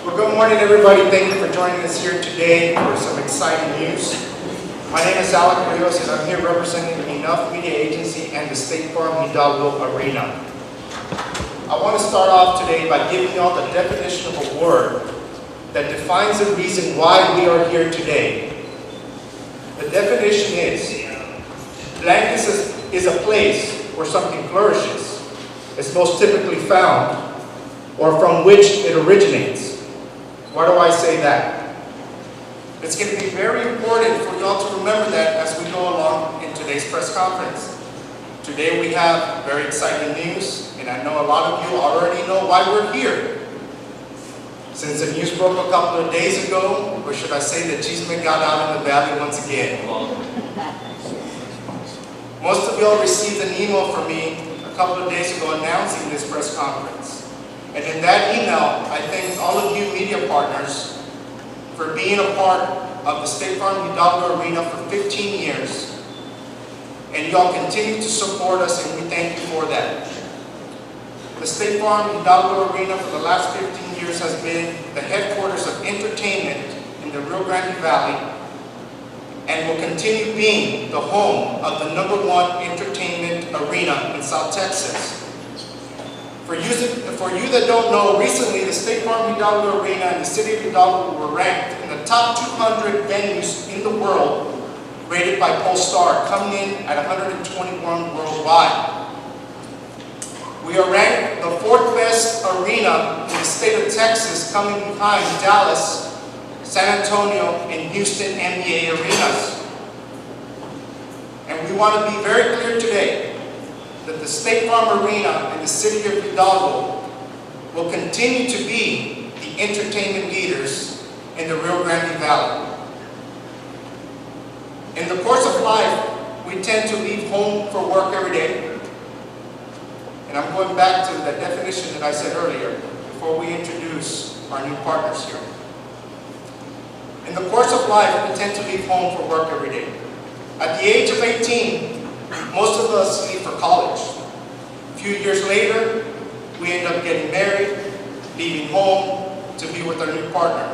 Well, good morning, everybody. Thank you for joining us here today for some exciting news. My name is Alec Rios, and I'm here representing the Enough Media Agency and the State Farm Hidalgo Arena. I want to start off today by giving you all the definition of a word that defines the reason why we are here today. The definition is, blank is a place where something flourishes. It's most typically found, or from which it originates. Why do I say that? It's going to be very important for you all to remember that as we go along in today's press conference. Today we have very exciting news, and I know a lot of you already know why we're here. Since the news broke a couple of days ago, or should I say that Chisme got out in the valley once again. Most of you all received an email from me a couple of days ago announcing this press conference. And in that email, I thank all of you media partners for being a part of the State Farm Hidalgo Arena for 15 years. And you all continue to support us, and we thank you for that. The State Farm Hidalgo Arena for the last 15 years has been the headquarters of entertainment in the Rio Grande Valley, and will continue being the home of the #1 entertainment arena in South Texas. For you that don't know, recently the State Farm Hidalgo Arena and the City of Hidalgo were ranked in the top 200 venues in the world, rated by Pollstar, coming in at 121 worldwide. We are ranked the 4th best arena in the state of Texas, coming behind Dallas, San Antonio, and Houston NBA arenas. And we want to be very clear today that the State Farm Arena and the City of Hidalgo will continue to be the entertainment leaders in the Rio Grande Valley. In the course of life, we tend to leave home for work every day. And I'm going back to the definition that I said earlier before we introduce our new partners here. In the course of life, we tend to leave home for work every day. At the age of 18, most of us leave for college. A few years later, we end up getting married, leaving home to be with our new partner.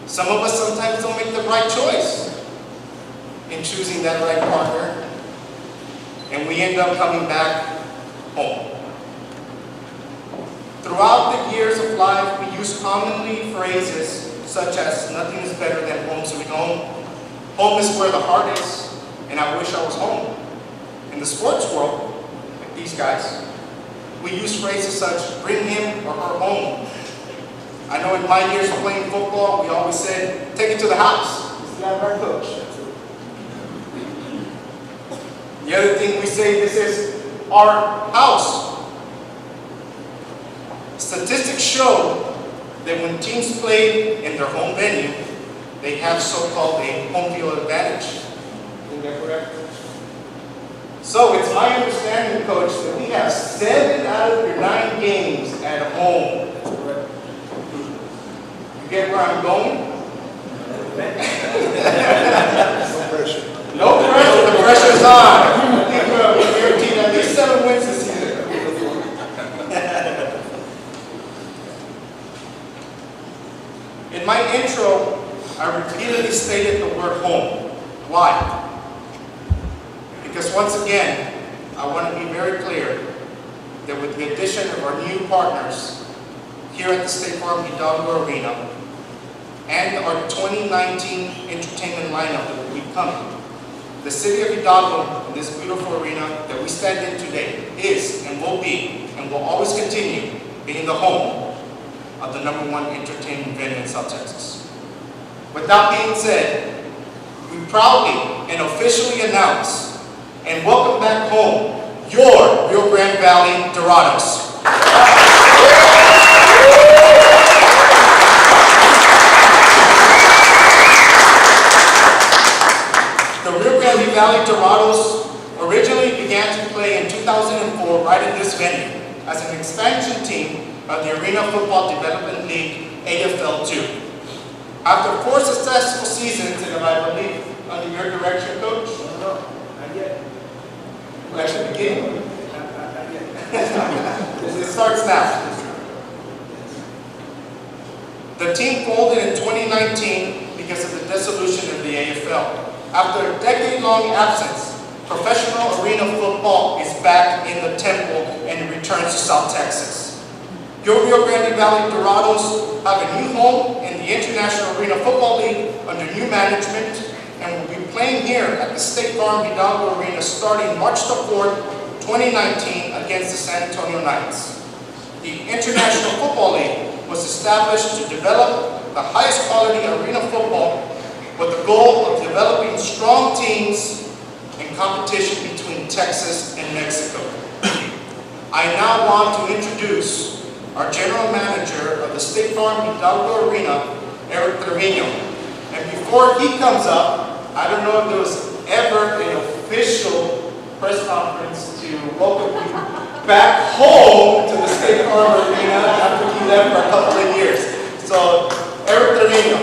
Some of us sometimes don't make the right choice in choosing that right partner, and we end up coming back home. Throughout the years of life, we use commonly phrases such as, nothing is better than home sweet home. Home is where the heart is, and I wish I was home. In the sports world, like these guys, we use phrases such, bring him or her home. I know in my years of playing football, we always said, take it to the house. This is our coach. The other thing we say, this is our house. Statistics show that when teams play in their home venue, they have so-called a home field advantage. Is that correct? So it's my understanding, Coach, that we have 7 out of your 9 games at home. You get where I'm going? No pressure. No pressure. The pressure's on. I think we're guaranteed at least 7 wins this season. In my intro, I repeatedly stated the word home. Why? Because once again, I want to be very clear that with the addition of our new partners here at the State Farm Hidalgo Arena and our 2019 entertainment lineup that will be coming, the City of Hidalgo, in this beautiful arena that we stand in today, is and will be and will always continue being the home of the #1 entertainment venue in South Texas. With that being said, we proudly and officially announce and welcome back home your Rio Grande Valley Dorados. The Rio Grande Valley Dorados originally began to play in 2004 right in this venue as an expansion team of the Arena Football Development League AFL2. After 4 successful seasons, and I believe under your direction, Coach? No, not yet. We're actually beginning. Not yet. It starts now. The team folded in 2019 because of the dissolution of the AFL. After a decade-long absence, professional arena football is back in the temple and returns to South Texas. Your Rio Grande Valley Dorados have a new home in the International Arena Football League under new management and will be playing here at the State Farm Hidalgo Arena starting March the 4th, 2019 against the San Antonio Knights. The International Football League was established to develop the highest quality arena football with the goal of developing strong teams in competition between Texas and Mexico. I now want to introduce our General Manager of the State Farm Hidalgo Arena, Eric Trevino. And before he comes up, I don't know if there was ever an official press conference to welcome you back home to the State Farm Arena after he left for a couple of years. So, Eric Trevino.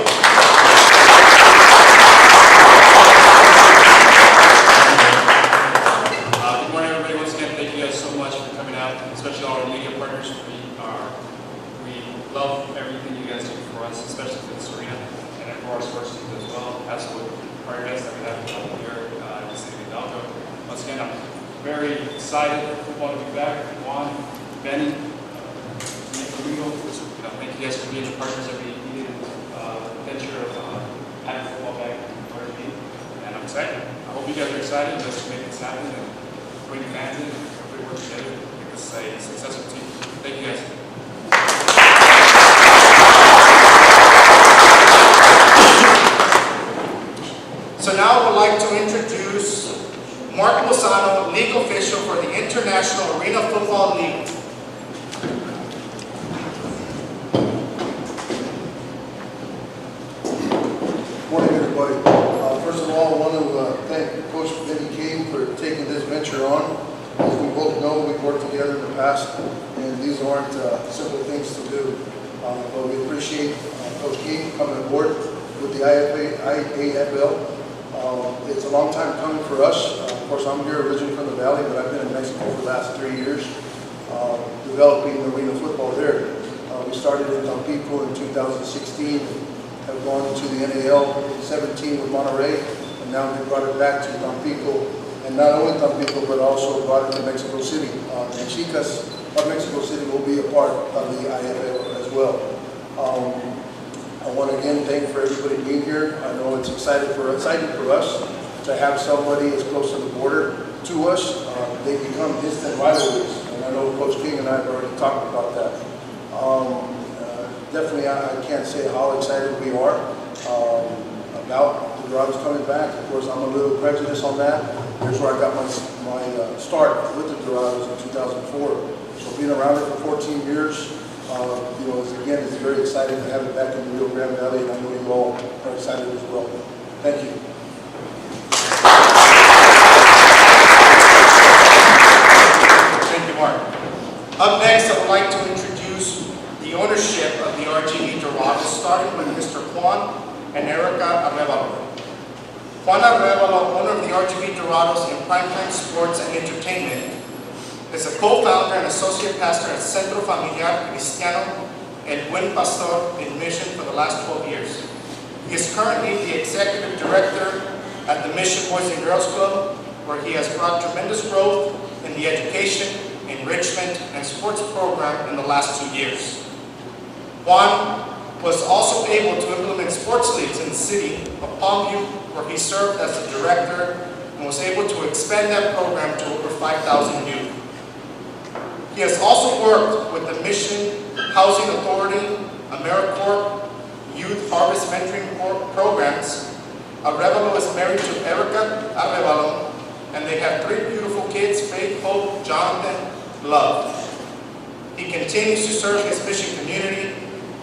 Good morning, everybody. Once again, thank you guys so much for coming out, especially all our media partners. We love everything you guys do for us, especially for this arena and for our sports teams as well. As with prior guests that we have here in the city of Hidalgo. Once again, I'm very excited for football to be back. Juan, Benny, Domingo, thank you guys for being the partners that we needed in the venture of having football back in RGV. And I'm excited. I hope you guys are excited. Let's make this happen and bring fans in and everybody work together to make this a successful team. Thank you guys. So now I would like to introduce Mark Lozano, league official for the International Arena Football League. Good morning, everybody. First of all, I want to thank Coach Benny King for taking this venture on. As we both know, we've worked together in the past, and these aren't simple things to do. But we appreciate Coach King coming aboard with the IAFL. It's a long time coming for us. Of course, I'm here originally from the Valley, but I've been in Mexico for the last 3 years, developing arena football there. We started in Tampico in 2016, have gone to the NAL 17 with Monterrey, and now we brought it back to Tampico, and not only Tampico, but also brought it to Mexico City. And Chicas of Mexico City will be a part of the IFL as well. I want to again thank for everybody being here. I know it's exciting for us to have somebody as close to the border to us. They become instant rivalries, and I know Coach King and I have already talked about that. Definitely, I can't say how excited we are about the Dorados coming back. Of course, I'm a little prejudiced on that. Here's where I got my start with the Dorados in 2004. So being around it for 14 years, you know, it's very exciting to have it back in the Rio Grande Valley, and I know you all are excited as well. Thank you. Thank you, Mark. Up next, I would like to introduce the ownership of the RGV Dorados, starting with Mr. Juan and Erica Arevalo. Juan Arevalo, owner of the RGV Dorados in Primetime Sports and Entertainment, is a co-founder and associate pastor at Centro Familiar Cristiano El Buen Pastor in Mission for the last 12 years. He is currently the executive director at the Mission Boys and Girls Club, where he has brought tremendous growth in the education, enrichment, and sports program in the last 2 years. Juan was also able to implement sports leagues in the city of Palmview, where he served as the director and was able to expand that program to over 5,000 youth. He has also worked with the Mission Housing Authority, AmeriCorps, Youth Harvest Mentoring Programs. Arevalo is married to Erica Arevalo, and they have 3 beautiful kids, Faith, Hope, Jonathan, Love. He continues to serve his mission community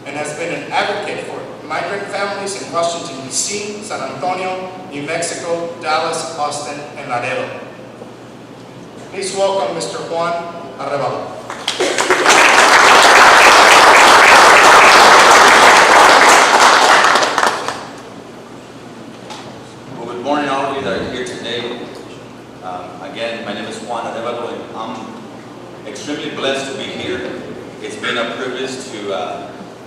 and has been an advocate for migrant families in Washington, D.C., San Antonio, New Mexico, Dallas, Austin, and Laredo. Please welcome Mr. Juan Arevalo. Well, good morning, all of you that are here today. Again, my name is Juan Arevalo, and I'm extremely blessed to be here. It's been a privilege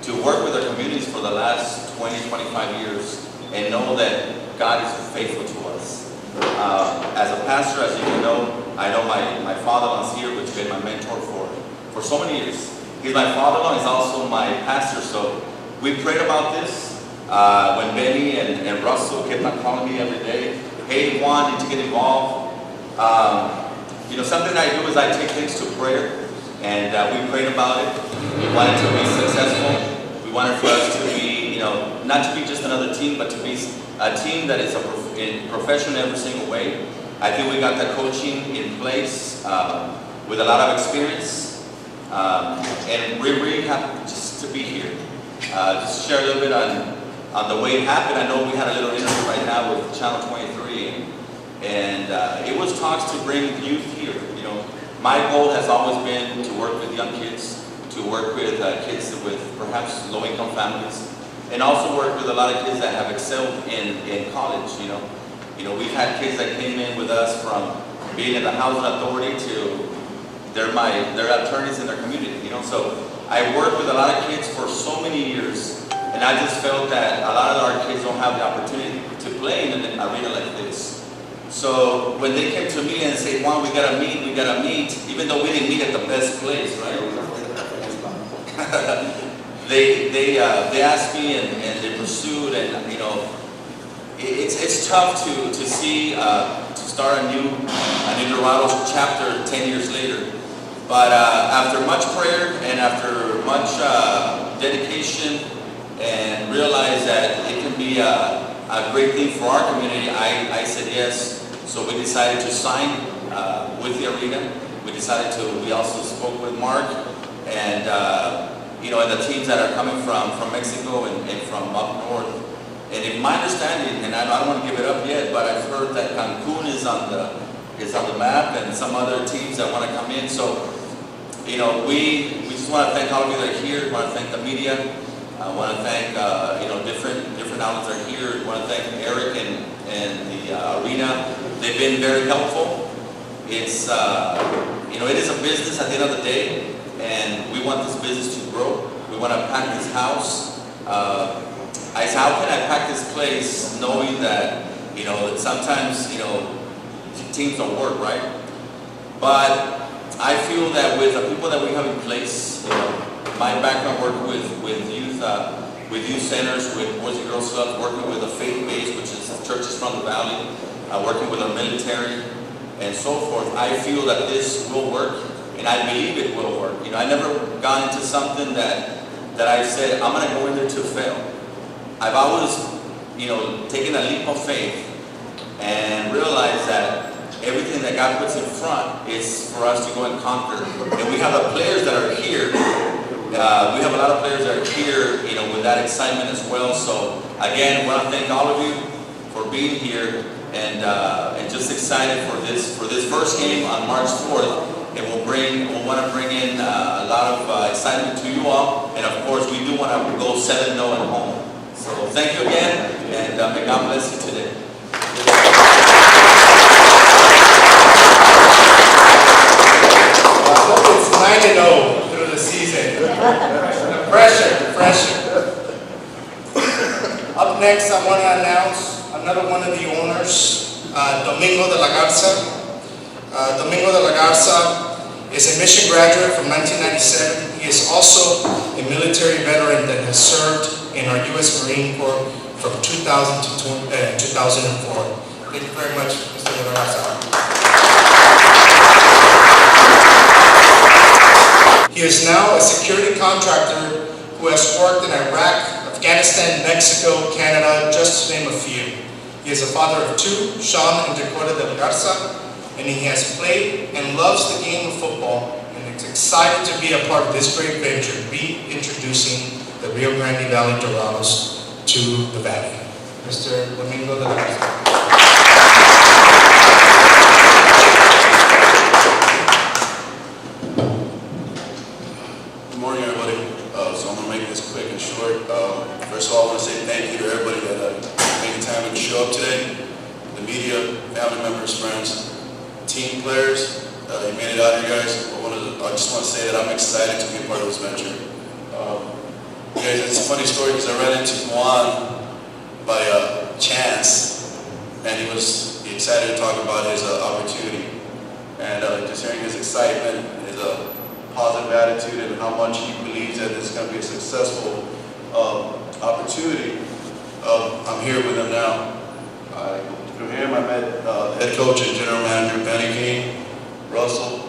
to work with our communities for the last 20, 25 years and know that God is faithful to us. As a pastor, as you know my father-in-law is here, which has been my mentor for so many years. He's my father-in-law, he's also my pastor, so we prayed about this when Benny and Russell kept on calling me every day. Hey, Juan, need to get involved. You know, something I do is I take things to prayer, and we prayed about it. We wanted to be successful. We wanted for us to be, you know, not to be just another team, but to be a team that is professional in every single way. I think we got the coaching in place with a lot of experience, and we're really happy just to be here. Just share a little bit on the way it happened. I know we had a little interview right now with Channel 23, and it was talks to bring youth here. You know, my goal has always been to work with young kids, to work with kids with perhaps low-income families, and also work with a lot of kids that have excelled in college. You know, we've had kids that came in with us from being in the housing authority to they're attorneys in their community. You know, so I worked with a lot of kids for so many years, and I just felt that a lot of our kids don't have the opportunity to play in an arena like this. So when they came to me and said, "Juan, we gotta meet," even though we didn't meet at the best place, right? they asked me and they pursued, and you know, it's tough to see to start a new Dorados chapter 10 years later. But after much prayer and after much dedication, and realize that it can be a great thing for our community, I said yes. So we decided to sign with the arena. We also spoke with Mark, and you know, and the teams that are coming from Mexico and from up north. And in my understanding, and I don't want to give it up yet, but I've heard that Cancun is on the map, and some other teams that want to come in. So, you know, we just want to thank all of you that are here. We want to thank the media. I want to thank you know, different outlets that are here. I want to thank Eric and the arena. They've been very helpful. It's you know, it is a business at the end of the day, and we want this business to grow. We want to pack this house. I said, how can I pack this place knowing that, you know, that sometimes, you know, teams don't work, right? But I feel that with the people that we have in place, you know, my background working with youth centers, with Boys and Girls Clubs, working with a faith base, which is churches from the valley, working with our military, and so forth. I feel that this will work, and I believe it will work. You know, I never got into something that I said, I'm going to go in there to fail. I've always, you know, taken a leap of faith and realized that everything that God puts in front is for us to go and conquer. And we have the players that are here. We have a lot of players that are here, you know, with that excitement as well. So again, I want to thank all of you for being here, and just excited for this first game on March 4th. And we'll want to bring in a lot of excitement to you all. And of course, we do want to go 7-0 at home. So thank you again, and may God bless you today. I hope it's 9-0 through the season. The pressure. Up next, I want to announce another one of the owners, Domingo de la Garza. Domingo de la Garza is a mission graduate from 1997. He is also a military veteran that has served in our U.S. Marine Corps from 2000 to 2004. Thank you very much, Mr. de la Garza. He is now a security contractor who has worked in Iraq, Afghanistan, Mexico, Canada, just to name a few. He is a father of two, Sean and Dakota de la Garza, and he has played and loves the game of football, and is excited to be a part of this great venture, reintroducing the Rio Grande Valley Dorados to the Valley. Mr. Domingo de la Garza. Good morning, everybody. So I'm going to make this quick and short. First of all, I want to say thank you to everybody that made the time to show up today. The media, family members, friends, team players. You made it out here, guys. I just want to say that I'm excited to be a part of this venture. Guys, it's a funny story because I ran into Juan by chance, and he was excited to talk about his opportunity. And just hearing his excitement, his positive attitude, and how much he believes that this is going to be a successful opportunity. I'm here with him now. Through him, I met head coach and general manager Benny King, Russell.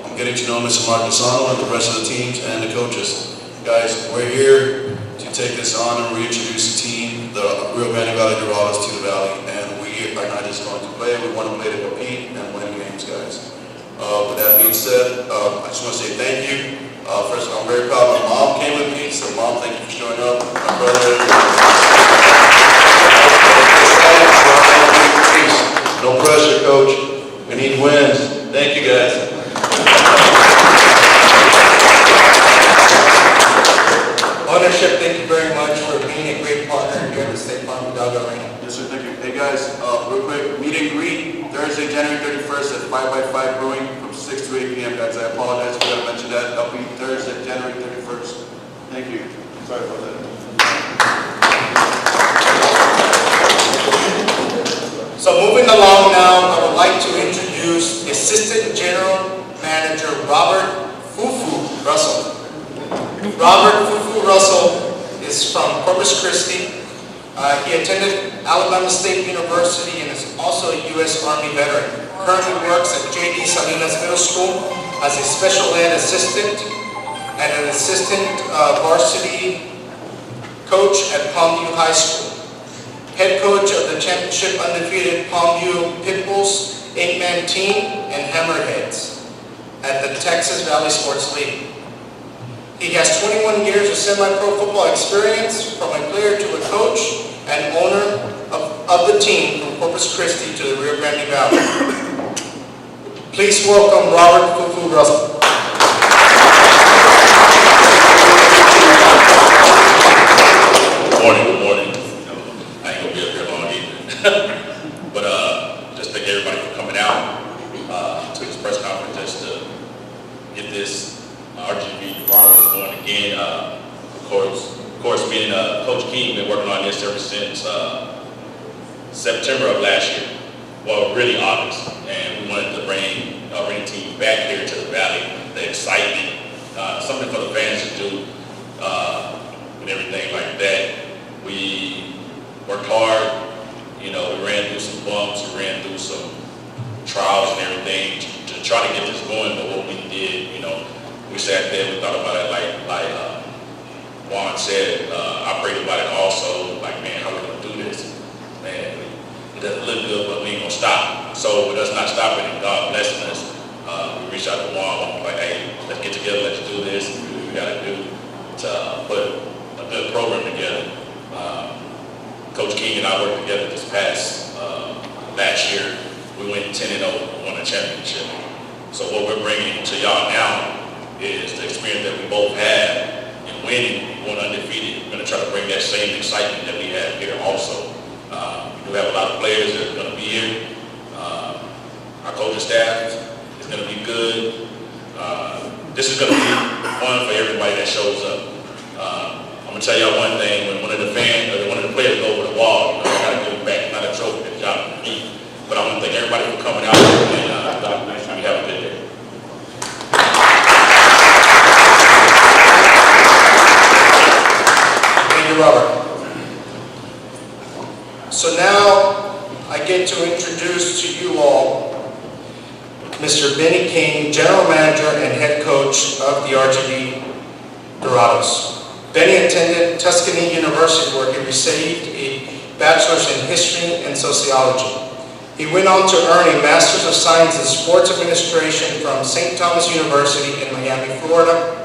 I'm getting to know Mr. Marquesano and the rest of the teams and the coaches. Guys, we're here to take this on and reintroduce the team, the Rio Grande Valley Dorados, to the Valley. And we are not just going to play, we want to play to compete and win games, guys. With that being said, I just want to say thank you. First of all, I'm very proud my mom came with me, so Mom, thank you for showing up. My brother. No pressure, Coach. We need wins. Thank you, guys. Ownership, thank you very much for being a great partner here at the State Farm Hidalgo Arena. Yes, sir. Thank you. Hey, guys, real quick, meet and greet Thursday, January 31st at 5x5 Brewing from 6 to 8 p.m. Guys, I apologize if I forgot to mention that. That'll be Thursday, January 31st. Thank you. Sorry about that. So moving along now, I would like to introduce Assistant General Manager Robert Fufu Russell. Robert Fufu Russell is from Corpus Christi. He attended Alabama State University and is also a U.S. Army veteran. Currently works at J.D. Salinas Middle School as a special ed assistant and an assistant varsity coach at Palmview High School. Head coach of the championship undefeated Palmview Pitbulls 8-man team and Hammerheads at the Texas Valley Sports League. He has 21 years of semi-pro football experience, from a player to a coach and owner of the team from Corpus Christi to the Rio Grande Valley. Please welcome Robert Fufu Russell. Good morning. I ain't gonna be up here long either. But just thank everybody for coming out to this press conference just to get this RGV Dorados going again. Of course, me and Coach King been working on this ever since September of last year. Well, really August, and we wanted to bring the team back here to the Valley. The excitement, something for the fans to do, and everything like that. We worked hard. We ran through some bumps, we ran through some trials and everything to try to get this going. But what we did, we sat there, we thought about it like Juan said. I prayed about it also. Like, man, how are we gonna do this? Man, it doesn't look good, but we ain't gonna stop. So with us not stopping and God blessing us, we reached out to Juan, like, hey, let's get together, let's do this. We gotta do to put a good program together. Coach King and I worked together this past last year. We went 10-0, won a championship. So what we're bringing to y'all now is the experience that we both had in winning, going undefeated. We're going to try to bring that same excitement that we have here also. We do have a lot of players that are going to be here. Our coaching staff is going to be good. This is going to be fun for everybody that shows up. I'm gonna tell y'all one thing: when one of the players go over the wall, I gotta give him back, not a trophy, a job for me. But I want to thank everybody for coming out and God bless you. Have a good day. Thank you, Robert. So now I get to introduce to you all Mr. Benny King, General Manager and Head Coach of the RGV Dorados. Benny attended Tuskegee University, where he received a bachelor's in history and sociology. He went on to earn a Master's of Science in Sports Administration from St. Thomas University in Miami, Florida.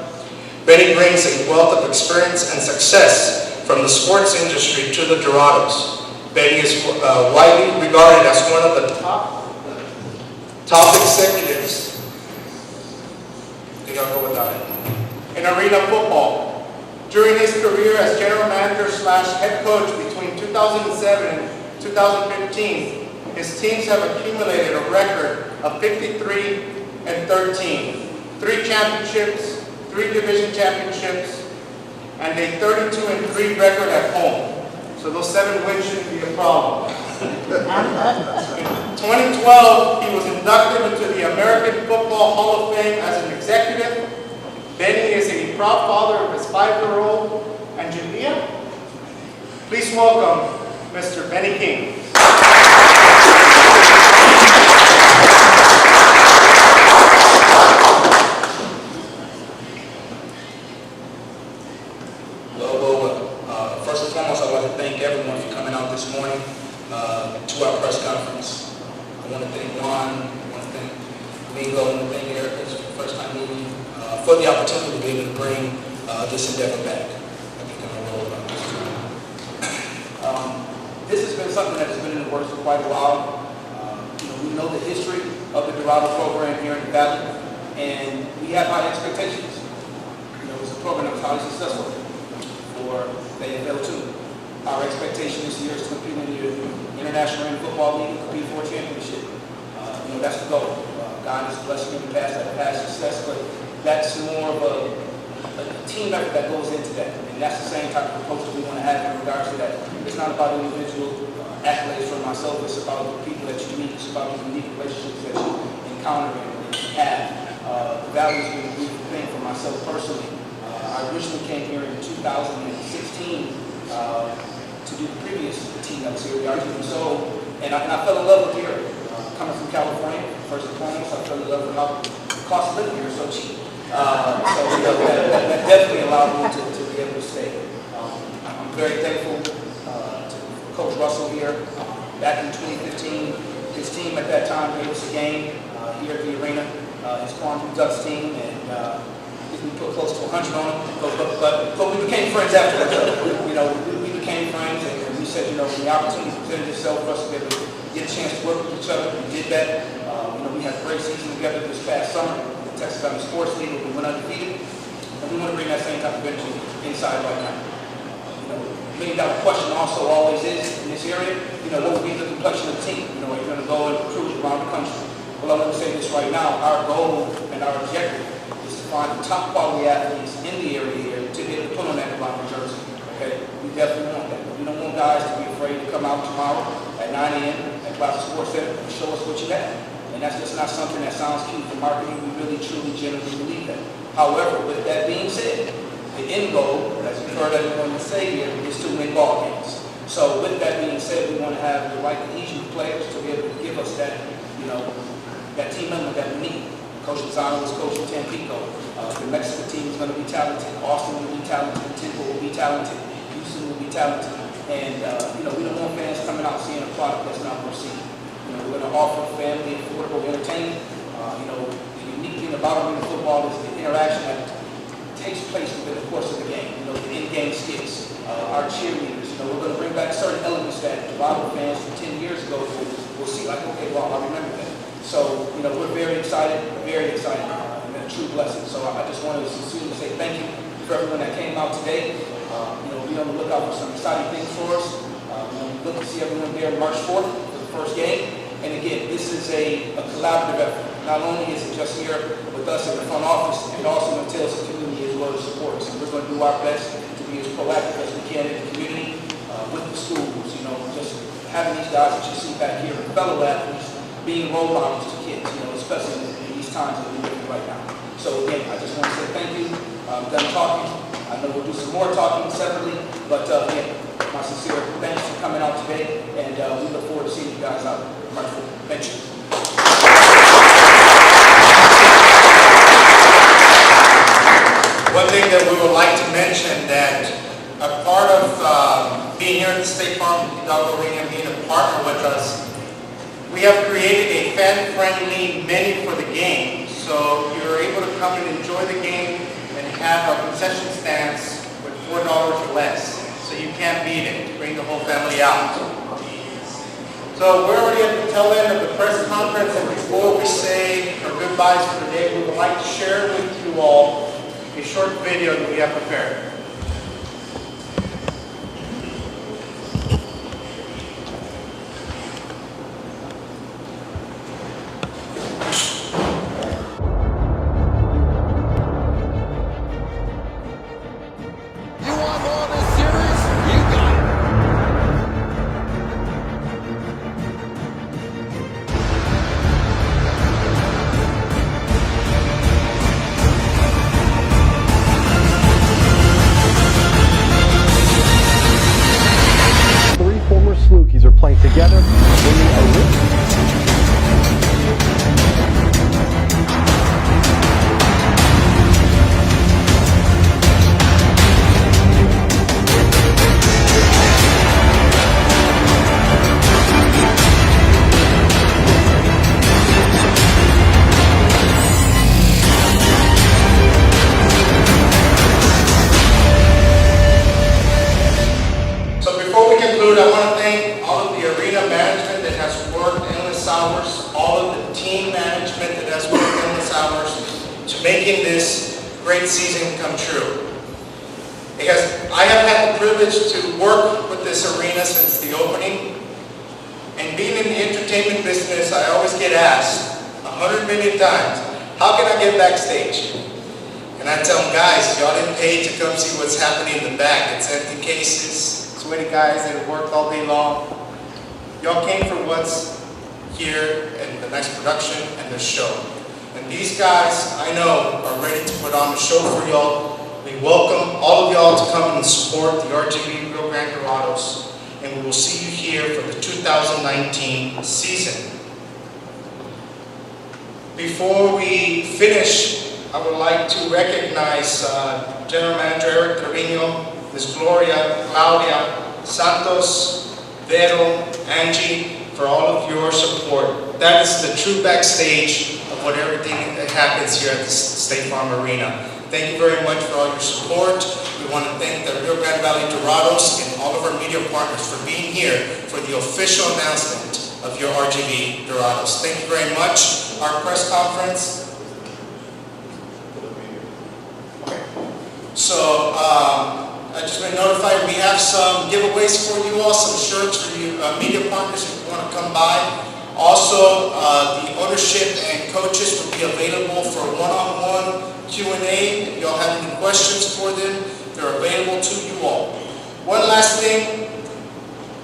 Benny brings a wealth of experience and success from the sports industry to the Dorados. Benny is widely regarded as one of the top executives, I think I'll go without it, in arena football. During his career as general manager / head coach between 2007 and 2015, his teams have accumulated a record of 53-13, 3 championships, 3 division championships, and a 32-3 record at home. So those 7 wins shouldn't be a problem. In 2012, he was inducted into the American Football Hall of Fame as an executive. Benny is a proud father of his 5-year-old, Angelia. Please welcome Mr. Benny King. First and foremost, I'd like to thank everyone for coming out this morning to our press conference. I want to thank Juan, I want to thank Mingo, I want to thank Eric, it's the first time meeting, for the opportunity to be able to bring this endeavor back. I think I'm going to roll around this time. This has been something that has been in the works for quite a while. We know the history of the Dorado program here in the Valley, and we have high expectations. It's a program that was highly successful for the NFL too. Our expectation this year is to compete in the International Football League and compete for a championship. That's the goal. God has blessed me in the past, I've had success, but that's more of a team effort that goes into that. And that's the same type of approach that we want to have in regards to that. It's not about individual accolades for myself, it's about the people that you meet, it's about the unique relationships that you encounter and have. The Valley has been a beautiful thing for myself personally. I originally came here in 2016 to do the previous team that was here, the RGV. And I fell in love with here. Coming from California, first and foremost, I fell in love with how the cost of living here is so cheap. That definitely allowed me to be able to stay. I'm very thankful to Coach Russell here. Back in 2015, his team at that time gave us a game here at the arena. His Quantum Ducks team, and we put close to 100 on them. But we became friends afterwards. We became friends, and we said, when the opportunity presented itself for us to be able to get a chance to work with each other, we did that. We had a great season together this past summer, the Texas Valley Sports League, where we went undefeated, and we want to bring that same type of energy inside right now. $1 million question also always is in this area, what would be the complexion of the team? Are you going to go and cruise around the country? Well, I'm going to say this right now, our goal and our objective is to find the top quality athletes in the area here to be able to put on that Dorado jersey. Okay? We definitely want that. We don't want guys to be afraid to come out tomorrow at 9 a.m. at Plaza Sports Center and show us what you have. And that's just not something that sounds cute for marketing. We really, truly, genuinely believe that. However, with that being said, the end goal, as you've heard everyone say here, is to win ball games. So with that being said, we want to have the right cohesion of players to be able to give us that, that team element that we need. Coach Lozano is coaching Tampico. The Mexican team is going to be talented. Austin will be talented. Temple will be talented. Houston will be talented. And, we don't want fans coming out seeing a product that's not worth seeing. We're going to offer family affordable entertainment. The unique thing about arena football is the interaction that takes place within the course of the game. The in-game skits, our cheerleaders. We're going to bring back certain elements that Dorado fans from 10 years ago will see like, okay, well, I remember that. So, we're very excited, and a true blessing. So I just wanted to sincerely say thank you for everyone that came out today. Be on the lookout for some exciting things for us. Look to see everyone there March 4th for the first game. And again, this is a collaborative effort. Not only is it just here with us in the front office, it also entails the community as well as support. So we're going to do our best to be as proactive as we can in the community, with the schools, just having these guys that you see back here, fellow athletes, being role models to kids, especially in these times that we're living right now. So again, I just want to say thank you. I'm done talking. I know we'll do some more talking separately, but again, my sincere thanks for coming out today, and we look forward to seeing you guys out. Thank you. One thing that we would like to mention that a part of being here at the State Farm Hidalgo Arena and being a partner with us, we have created a fan-friendly menu for the game. So you're able to come and enjoy the game and have our concession stands with $4 or less. So you can't beat it. Bring the whole family out. So we're already at the tail end of the press conference, and before we say our goodbyes for the day, we would like to share with you all a short video that we have prepared. You making this great season come true. I have had the privilege to work with this arena since the opening, and being in the entertainment business, I always get asked 100 million times, how can I get backstage? And I tell them, guys, y'all didn't pay to come see what's happening in the back. It's empty cases, sweaty guys that have worked all day long. Y'all came for what's here in the next production and the show. And these guys, I know, are ready to put on a show for y'all. We welcome all of y'all to come and support the RGV Rio Grande Dorados, and we will see you here for the 2019 season. Before we finish, I would like to recognize General Manager Eric Trevino, Ms. Gloria, Claudia, Santos, Vero, Angie, for all of your support. That is the true backstage of what everything that happens here at the State Farm Arena. Thank you very much for all your support. We want to thank the Rio Grande Valley Dorados and all of our media partners for being here for the official announcement of your RGV Dorados. Thank you very much. Our press conference. Okay. So, I just been notified we have some giveaways for you all, some shirts for you media partners if you want to come by. Also, the ownership and coaches will be available for one-on-one Q&A. If y'all have any questions for them, they're available to you all. One last thing,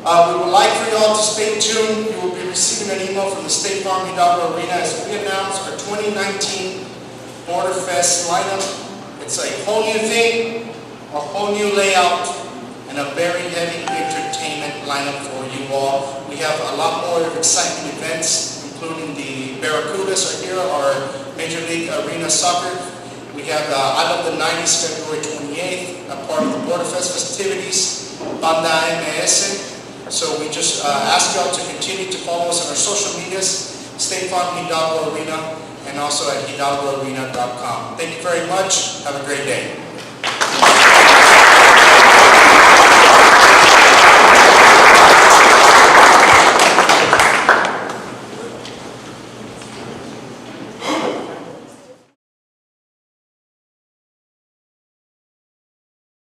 we would like for y'all to stay tuned. You will be receiving an email from the State Farm Hidalgo Arena as we announce our 2019 Border Fest lineup. It's a whole new thing, a whole new layout, and a very heavy entertainment lineup for you all. We have a lot more exciting events, including the Barracudas are here, our Major League Arena Soccer. We have I Love the 90s, February 28th, a part of the Border Fest festivities, Banda MS. So we just ask y'all to continue to follow us on our social medias, State Farm Hidalgo Arena, and also at hidalgoarena.com. Thank you very much. Have a great day.